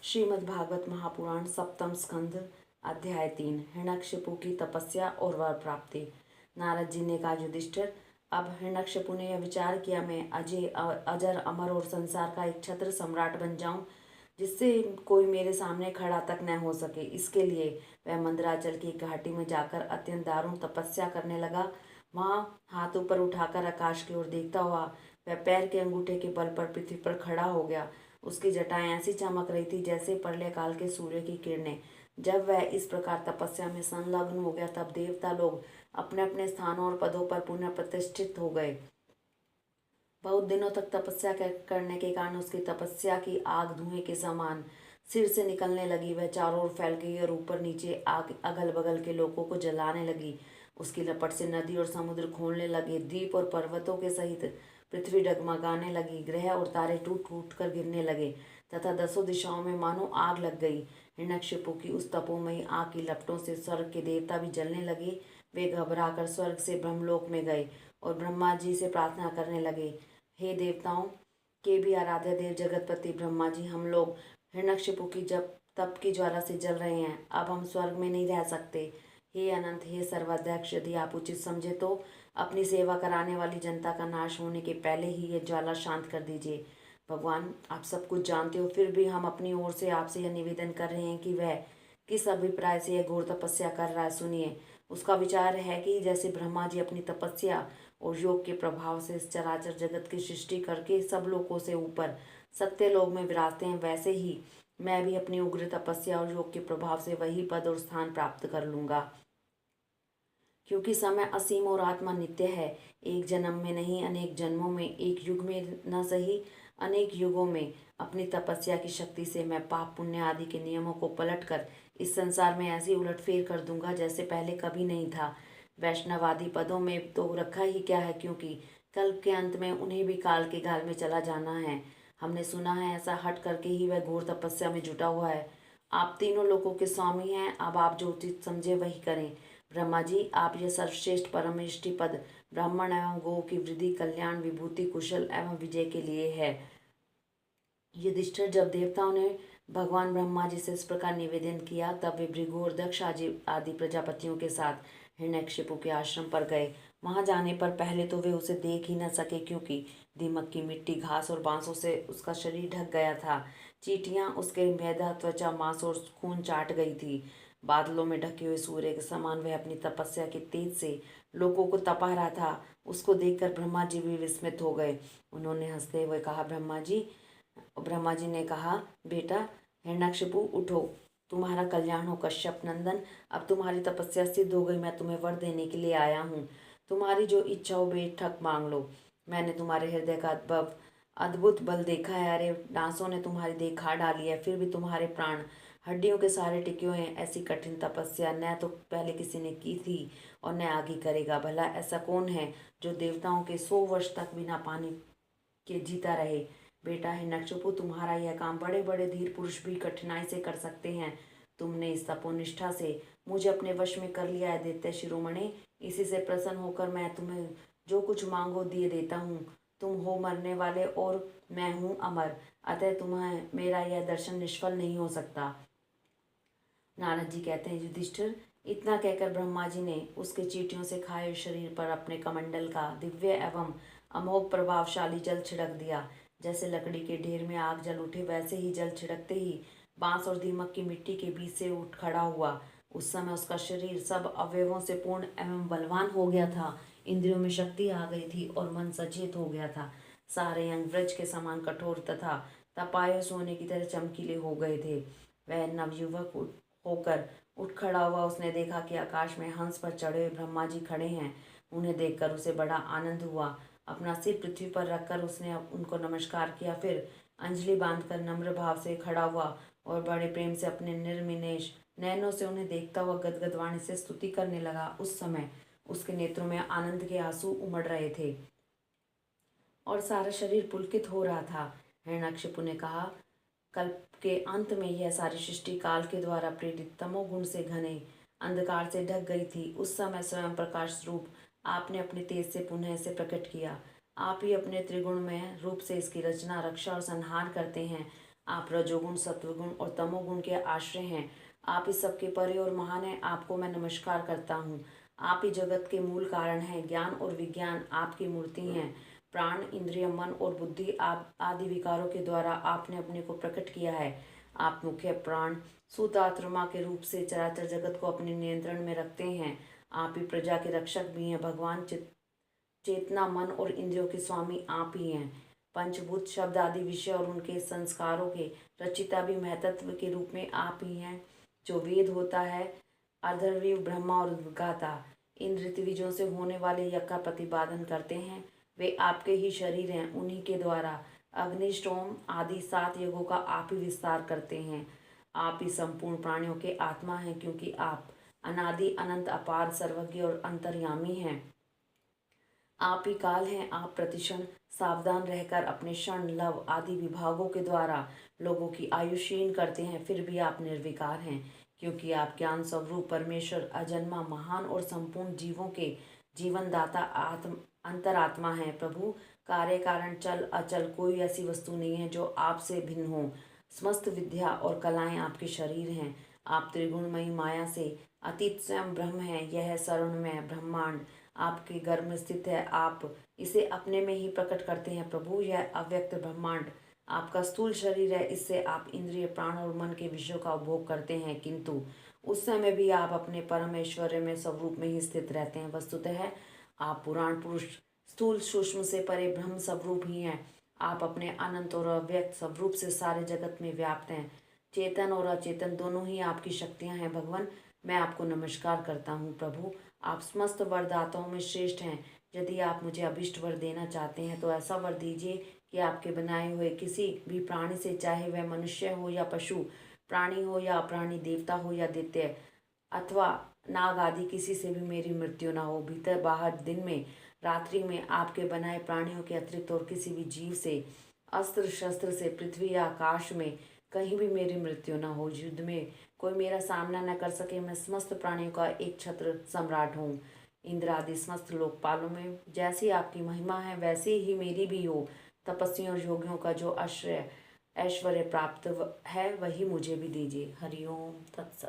श्रीमद्भागवत महापुराण सप्तम स्कंध अध्याय 3 हिरण्यकशिपु की तपस्या और वर प्राप्ति। नारद जी ने कहा, युधिष्ठिर, अब हिरण्यकशिपु ने यह विचार किया, मैं अजर अमर और संसार का एक छत्र सम्राट बन जाऊं, जिससे कोई मेरे सामने खड़ा तक न हो सके। इसके लिए वह मंदराचल की घाटी में जाकर अत्यंत दारुण तपस्या करने लगा। वहां हाथ ऊपर उठाकर आकाश की ओर देखता हुआ वह पैर के अंगूठे के बल पर पृथ्वी पर खड़ा हो गया। उसकी जटाएं ऐसी चमक रही थी जैसे प्रलय काल के सूर्य की किरणें। जब वह इस प्रकार तपस्या में संलग्न हो गया, तब देवता लोग अपने अपने स्थानों और पदों पर पुनः प्रतिष्ठित हो गए। बहुत दिनों तक तपस्या करने के कारण उसकी तपस्या की आग धुएं के समान सिर से निकलने लगी। वह चारों ओर फैल गई और ऊपर नीचे आग अगल बगल के लोगों को जलाने लगी। उसकी लपट से नदी और समुद्र खोलने लगे। द्वीप और पर्वतों के सहित पृथ्वी डगमगाने लगी। ग्रह और तारे टूट टूट कर गिरने लगे तथा दसों दिशाओं में मानो आग लग गई। हिरण्यकशिपु की उस तपोमयी आग की लपटों से स्वर्ग के देवता भी जलने लगे। वे घबराकर स्वर्ग से ब्रह्मलोक में गए और ब्रह्मा जी से प्रार्थना करने लगे, हे देवताओं के भी आराध्य देव जगतपति ब्रह्मा जी, हम लोग हिरण्यकशिपु की जब तप की ज्वाला से जल रहे हैं। अब हम स्वर्ग में नहीं रह सकते। हे अनंत, हे सर्वाध्यक्ष, यदि आप उचित समझे तो अपनी सेवा कराने वाली जनता का नाश होने के पहले ही ये ज्वाला शांत कर दीजिए। भगवान, आप सब कुछ जानते हो, फिर भी हम अपनी ओर से आपसे यह निवेदन कर रहे हैं कि वह किस अभिप्राय से यह घोर तपस्या कर रहा है। सुनिए। उसका विचार है कि जैसे ब्रह्मा जी अपनी तपस्या और योग के प्रभाव से इस चराचर जगत की सृष्टि करके सब लोगों से ऊपर सत्य लोग में विराजते हैं, वैसे ही मैं भी अपनी उग्र तपस्या और योग के प्रभाव से वही पद और स्थान प्राप्त कर लूंगा। क्योंकि समय असीम और आत्मा नित्य है। एक जन्म में नहीं, अनेक जन्मों में, एक युग में न सही अनेक युगों में अपनी तपस्या की शक्ति से मैं पाप पुण्य आदि के नियमों को पलटकर इस संसार में ऐसी उलटफेर कर दूंगा जैसे पहले कभी नहीं था। वैष्णवादी पदों में तो रखा ही क्या है, क्योंकि कल्प के अंत में उन्हें भी काल के गाल में चला जाना है। हमने सुना है ऐसा हट करके ही वह घोर तपस्या में जुटा हुआ है। आप तीनों लोगों के स्वामी हैं, अब आप जो उचित समझे वही करें। ब्रह्मा जी, आप यह सर्वश्रेष्ठ परमेष्टि पद ब्राह्मण एवं गौ की वृद्धि, कल्याण, विभूति, कुशल एवं विजय के लिए है। युधिष्ठिर, जब देवताओं ने भगवान ब्रह्मा जी से इस प्रकार निवेदन किया, तब वे भृगु और दक्ष आदि प्रजापतियों के साथ हिरण्यकशिपु के आश्रम पर गए। वहां जाने पर पहले तो वे उसे देख ही न सके, क्योंकि दीमक की मिट्टी, घास और बांसों से उसका शरीर ढक गया था। चींटियां उसके मैदा, त्वचा, मांस और खून चाट गई थी। बादलों में ढके हुए सूर्य के समान वह अपनी तपस्या के तेज से लोगों को तपा रहा था। उसको देखकर ब्रह्मा जी भी विस्मित हो गए। उन्होंने हंसते हुए कहा, ब्रह्मा जी ने कहा, बेटा हिरण्यकशिपु, उठो, तुम्हारा कल्याण हो। कश्यप नंदन, अब तुम्हारी तपस्या सिद्ध हो गई। मैं तुम्हें वर देने के लिए आया हूँ। तुम्हारी जो इच्छा हो बेठक मांग लो। मैंने तुम्हारे हृदय का अद्भुत बल देखा है। अरे डांसों ने तुम्हारी देह खा डाली है, फिर भी तुम्हारे प्राण हड्डियों के सारे टिके हुए हैं। ऐसी कठिन तपस्या न तो पहले किसी ने की थी और न आगे करेगा। भला ऐसा कौन है जो देवताओं के 100 वर्ष तक बिना पानी के जीता रहे। बेटा हिरण्यकशिपु, तुम्हारा यह काम बड़े बड़े धीर पुरुष भी कठिनाई से कर सकते हैं। तुमने इस तपोनिष्ठा से मुझे अपने वश में कर लिया है। दैत्य शिरोमणि, इसी से प्रसन्न होकर मैं तुम्हें जो कुछ मांगो दिए देता हूँ। तुम हो मरने वाले और मैं हूँ अमर, अतः तुम्हें मेरा यह दर्शन निष्फल नहीं हो सकता। नारद जी कहते हैं, युधिष्ठिर, इतना कहकर ब्रह्मा जी ने उसके चींटियों से खाए हुए शरीर पर अपने कमंडल का दिव्य एवं अमोघ प्रभावशाली जल छिड़क दिया। जैसे लकड़ी के ढेर में आग जल उठे, वैसे ही जल छिड़कते ही बांस और दीमक की मिट्टी के बीच से उठ खड़ा हुआ। उस समय उसका शरीर सब अवयवों से पूर्ण एवं बलवान हो गया था। इंद्रियों में शक्ति आ गई थी और मन सचेत हो गया था। सारे अंग वृक्ष के समान कठोर तथा तपाए सोने की तरह चमकीले हो गए थे। वह नवयुवक होकर उठ खड़ा हुआ। उसने देखा कि आकाश में हंस पर चढ़े हुए ब्रह्मा जी खड़े हैं। उन्हें देखकर उसे बड़ा आनंद हुआ। अपना सिर पृथ्वी पर रखकर उसने उनको नमस्कार किया, फिर अंजलि बांधकर नम्र भाव से खड़ा हुआ और बड़े प्रेम से अपने निर्विनेश नयनों से उन्हें देखता हुआ गदगद वाणी से स्तुति करने लगा। उस समय उसके नेत्रों में आनंद के आंसू उमड़ रहे थे और सारा शरीर पुलकित हो रहा था। हिरण्यकशिपु ने कहा, कल्प के अंत में यह सारी सृष्टि काल के द्वारा प्रेरित तमोगुण से घने अंधकार से ढक गई थी। उस समय स्वयं प्रकाश रूप आपने अपने तेज से पुनः इसे प्रकट किया। आप ही अपने त्रिगुण में रूप से इसकी रचना, रक्षा और संहार करते हैं। आप रजोगुण, सत्वगुण और तमोगुण के आश्रय हैं। आप इस सबके परे और महान हैं। आपको मैं नमस्कार करता हूँ। आप ही जगत के मूल कारण हैं। ज्ञान और विज्ञान आपकी मूर्ति हैं। प्राण, इंद्रिय, मन और बुद्धि आप आदि विकारों के द्वारा आपने अपने को प्रकट किया है। आप मुख्य प्राण सूतात्मा के रूप से चराचर जगत को अपने नियंत्रण में रखते हैं। आप ही प्रजा के रक्षक भी हैं। भगवान चेतना, मन और इंद्रियों के स्वामी आप ही हैं। पंचभूत, शब्द आदि विषय और उनके संस्कारों के रचिता भी महतत्व के रूप में आप ही हैं। जो वेद होता है, अथर्वणीय, ब्रह्मा और उद्गाता, इन ऋत्विजों से होने वाले यज्ञ का प्रतिपादन करते हैं, वे आपके ही शरीर हैं। उन्हीं के द्वारा अग्निष्टोम आदि 7 यज्ञों का आप ही विस्तार करते हैं। आप ही संपूर्ण प्राणियों के आत्मा हैं, क्योंकि आप अनादि, अनंत, अपार, सर्वज्ञ और अंतर्यामी हैं। आप ही काल हैं। आप प्रतिक्षण सावधान रहकर अपने क्षण, लव आदि विभागों के द्वारा लोगों की आयु क्षीण करते हैं। फिर भी आप निर्विकार हैं, क्योंकि आप ज्ञान स्वरूप परमेश्वर, अजन्मा, महान और संपूर्ण जीवों के जीवनदाता अंतरात्मा हैं। प्रभु, कार्य कारण, चल अचल कोई ऐसी वस्तु नहीं है जो आपसे भिन्न हो। समस्त विद्या और कलाएं आपके शरीर हैं। आप त्रिगुणमयी माया से अतीत स्वयं ब्रह्म हैं। यह सर्वमय ब्रह्मांड आपके गर्भ में स्थित है। आप इसे अपने में ही प्रकट करते हैं। प्रभु, यह अव्यक्त ब्रह्मांड आपका स्थूल शरीर है। इससे आप इंद्रिय, प्राण और मन के विषयों का उपभोग करते हैं, किंतु उस समय भी आप अपने परम ऐश्वर्य में स्वरूप में ही स्थित रहते हैं। वस्तुतः आप पुराण पुरुष, स्थूल सूक्ष्म से परे ब्रह्म स्वरूप ही हैं। आप अपने अनंत और अव्यक्त स्वरूप से सारे जगत में व्याप्त हैं। चेतन और अचेतन दोनों ही आपकी शक्तियां हैं। भगवान, मैं आपको नमस्कार करता हूँ। प्रभु, आप समस्त वरदाताओं में श्रेष्ठ हैं। यदि आप मुझे अभिष्ट वर देना चाहते हैं तो ऐसा वर दीजिए कि आपके बनाए हुए किसी भी प्राणी से, चाहे वह मनुष्य हो या पशु प्राणी हो या अप्राणी, देवता हो या दैत्य अथवा नाग आदि, किसी से भी मेरी मृत्यु ना हो। भीतर बाहर, दिन में, रात्रि में, आपके बनाए प्राणियों के अतिरिक्त और किसी भी जीव से, अस्त्र शस्त्र से, पृथ्वी या आकाश में कहीं भी मेरी मृत्यु न हो। युद्ध में कोई मेरा सामना न कर सके। मैं समस्त प्राणियों का एक छत्र सम्राट हूँ। इंद्र आदि समस्त लोकपालों में जैसी आपकी महिमा है, वैसी ही मेरी भी हो। तपस्वियों और योगियों का जो आश्रय ऐश्वर्य प्राप्त है, वही मुझे भी दीजिए। हरिओम तत्सत।